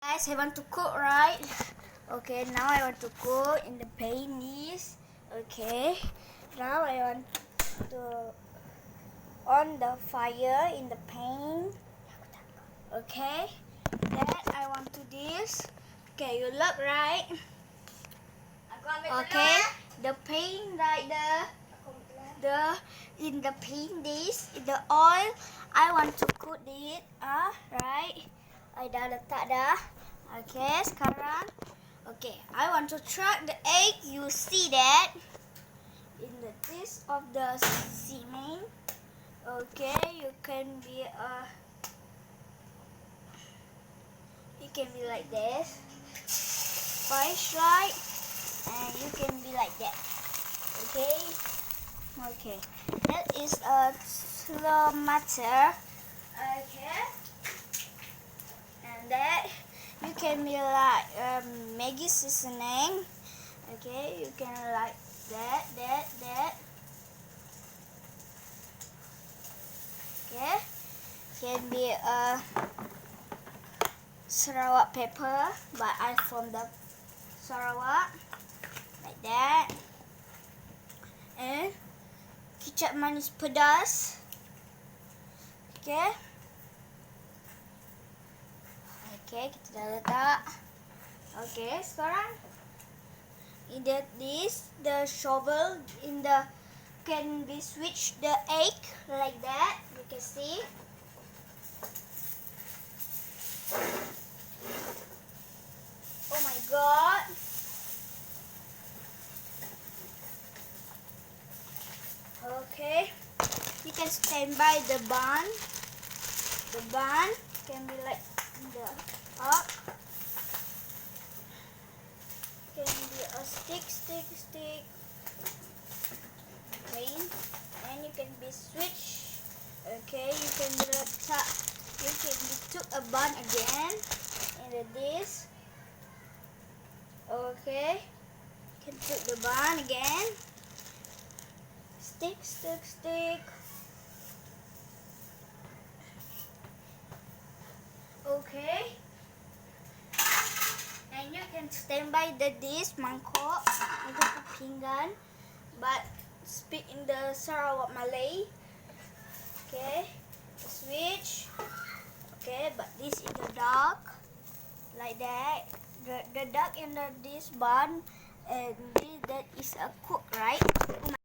Guys, I want to cook, right? Okay, now I want to cook in the pan is. Okay, now I want to on the fire in the pan. Okay, then I want to this. Okay, you look, right? Okay, the pan like the in the pan this in the oil. I want to cook it. Right? I dah letak dah. Okay, sekarang. Okay, I want to try the egg. You see that in the this of the cement. Okay, you can be like this. Flashlight, and you can be like that. Okay. Okay, that is a slow matter. Okay, and that you can be like Maggi seasoning. Okay, you can like that. Okay, can be Sarawak pepper, but I'm from the Sarawak, like that. And kicap manis pedas. Okay. Okay, kita dah letak. Okay, sekarang the shovel in the can be switch the egg like that. You can see. Oh my god. Okay, you can stand by the bun. The bun can be like the up. Can be a stick. Okay, and you can be switch. Okay, you can be letak. You can be took a bun again and this. Okay, can took the bun again. Stick. Okay, and you can stand by this mangkok untuk pinggan, but speak in the Sarawak Malay. Okay, switch. Okay, but this is the dark like that. The dark in this bun, and that is a cook, right?